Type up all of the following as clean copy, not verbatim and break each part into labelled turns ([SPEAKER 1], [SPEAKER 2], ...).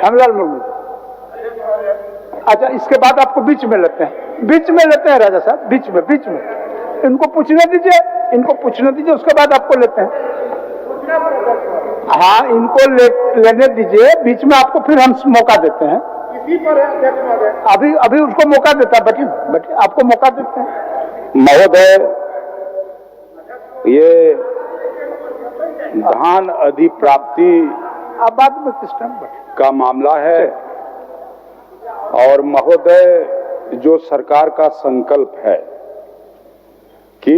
[SPEAKER 1] हेमलाल मुर्मू। अच्छा, इसके बाद आपको बीच में लेते हैं राजा साहब, बीच में इनको पूछने दीजिए, उसके बाद आपको लेते हैं। हाँ, इनको लेने दीजिए, बीच में आपको फिर हम मौका देते हैं। इसी पर है अध्यक्ष महोदय, अभी उसको मौका देता है, बैठिए आपको मौका देते हैं।
[SPEAKER 2] महोदय, ये धान अधिप्राप्ति
[SPEAKER 1] आप बाद में किस टाइम
[SPEAKER 2] का मामला है और महोदय, जो सरकार का संकल्प है कि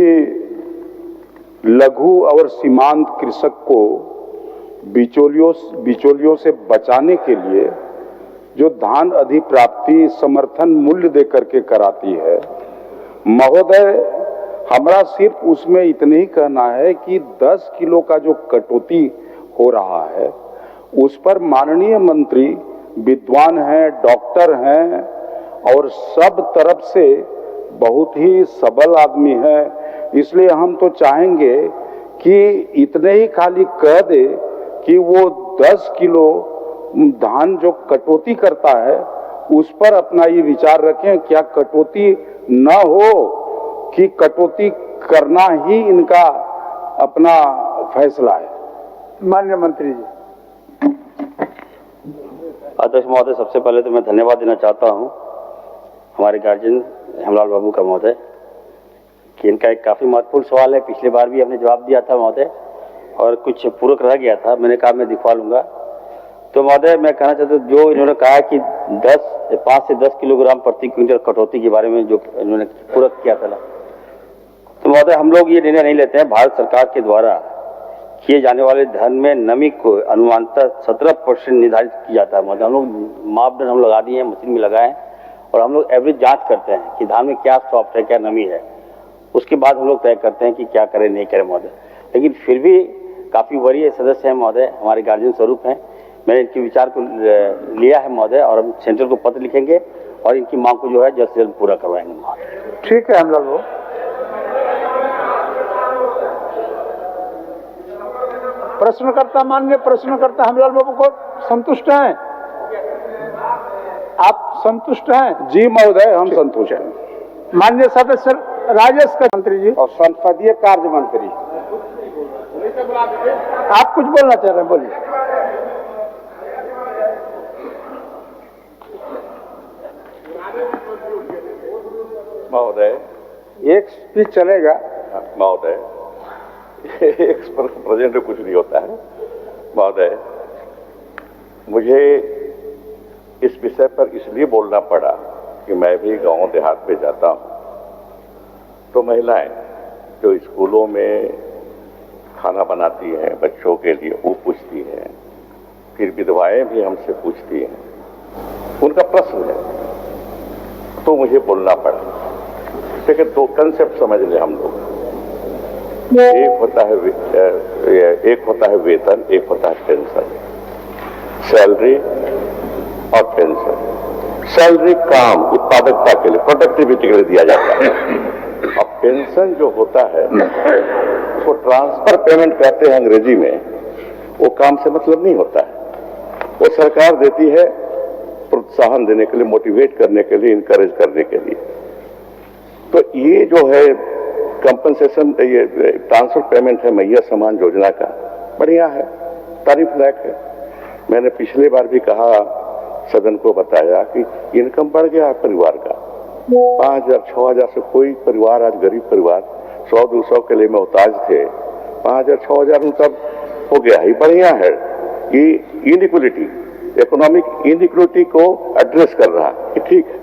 [SPEAKER 2] लघु और सीमांत कृषक को बिचौलियों से बचाने के लिए जो धान अधिप्राप्ति समर्थन मूल्य दे करके कराती है, महोदय, हमारा सिर्फ उसमें इतने ही कहना है कि 10 किलो का जो कटौती हो रहा है उस पर माननीय मंत्री विद्वान हैं, डॉक्टर हैं और सब तरफ से बहुत ही सबल आदमी है, इसलिए हम तो चाहेंगे कि इतने ही खाली कह दे कि वो 10 किलो धान जो कटौती करता है उस पर अपना ये विचार रखें, क्या कटौती न हो कि कटौती करना ही इनका अपना फैसला है।
[SPEAKER 1] माननीय मंत्री जी।
[SPEAKER 3] अध्यक्ष महोदय, सबसे पहले तो मैं धन्यवाद देना चाहता हूं हमारे गार्जियन हेमलाल बाबू का महोदय कि इनका एक काफी महत्वपूर्ण सवाल है। पिछली बार भी हमने जवाब दिया था महोदय और कुछ पूरक रह गया था, मैंने कहा मैं दिखवा लूंगा। तो महोदय, मैं कहना चाहता हूँ, जो इन्होंने कहा कि 5 से 10 किलोग्राम प्रति क्विंटल कटौती के बारे में जो इन्होंने पूरक किया था, तो महोदय हम लोग ये निर्णय नहीं लेते हैं। भारत सरकार के द्वारा किए जाने वाले धान में नमी को अनुमानतः 17% निर्धारित किया जाता है। मतलब हम लोग मापदंड हम लगा दिए हैं, मशीन में लगाए और हम लोग एवरेज जांच करते हैं कि धान में क्या सॉफ्ट है, क्या नमी है, उसके बाद हम लोग तय करते हैं कि क्या करें नहीं करें महोदय। लेकिन फिर भी काफी वरीय सदस्य हैं महोदय, हमारे गार्जियन स्वरूप हैं, मैंने इनके विचार को लिया है महोदय और हम सेंटर को पत्र लिखेंगे और इनकी मांग को जो है जल्द से जल्द पूरा करवाएंगे महोदय।
[SPEAKER 1] ठीक है हेमलाल बाबू। माननीय प्रश्नकर्ता हेमलाल बाबू को संतुष्ट हैं? आप संतुष्ट हैं?
[SPEAKER 2] जी महोदय, हम संतुष्ट हैं।
[SPEAKER 1] माननीय सदस्य राजेश का मंत्री जी
[SPEAKER 2] और संसदीय कार्य मंत्री,
[SPEAKER 1] आप कुछ बोलना चाह रहे हैं, बोलिए।
[SPEAKER 4] महोदय, एक स्पीच चलेगा महोदय, एक प्रेजेंट कुछ नहीं होता है महोदय। मुझे इस विषय पर इसलिए बोलना पड़ा कि मैं भी गांव देहात में जाता हूं तो महिलाएं जो स्कूलों में खाना बनाती हैं बच्चों के लिए, वो पूछती हैं, फिर विधवाएं भी हमसे पूछती हैं, उनका प्रश्न है, तो मुझे बोलना पड़ा। लेकिन 2 कंसेप्ट समझ ले हम लोग, एक होता है वेतन, एक होता है पेंशन। सैलरी और पेंशन। सैलरी काम उत्पादकता के लिए, प्रोडक्टिविटी के लिए दिया जाता है, और पेंशन जो होता है उसको ट्रांसफर पेमेंट कहते हैं अंग्रेजी में, वो काम से मतलब नहीं होता है, वो सरकार देती है प्रोत्साहन देने के लिए, मोटिवेट करने के लिए, इंकरेज करने के लिए। तो ये जो है कंपनसेशन, ये ट्रांसफर पेमेंट है मैया समान योजना का, बढ़िया है, तारीफ लायक है। मैंने पिछली बार भी कहा, सदन को बताया कि इनकम बढ़ गया है परिवार का, 5,000 6,000 से कोई परिवार, आज गरीब परिवार 100-200 के लिए मोहताज थे, 5,000 6,000 उनका हो गया ही, बढ़िया है। ये इनइक्वलिटी, इकोनॉमिक इनइक्वलिटी को एड्रेस कर रहा है, ठीक है।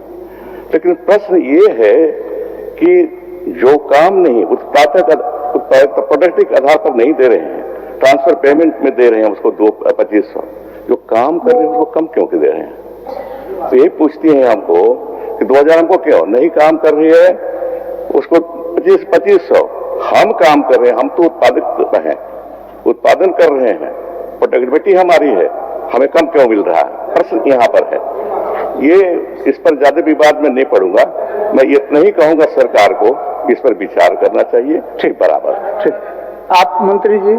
[SPEAKER 4] लेकिन प्रश्न ये है कि जो काम नहीं प्रोडक्टिव आधार पर नहीं दे रहे हैं, ट्रांसफर पेमेंट में दे रहे हैं उसको 2,2500, जो काम कर रहे हैं उसको कम क्यों के दे रहे हैं? तो यही पूछती हैं हमको कि 2,000 हमको क्यों नहीं काम कर रही है, उसको 2500 हम काम कर रहे हैं, हम तो उत्पादक हैं, उत्पादन कर रहे हैं, प्रोडक्टिविटी हमारी है, हमें कम क्यों मिल रहा है? प्रश्न यहाँ पर है। ये इस पर ज्यादा विवाद में नहीं पड़ूंगा, मैं इतना ही कहूंगा सरकार को इस पर विचार करना चाहिए, ठीक बराबर।
[SPEAKER 1] ठीक, आप मंत्री जी।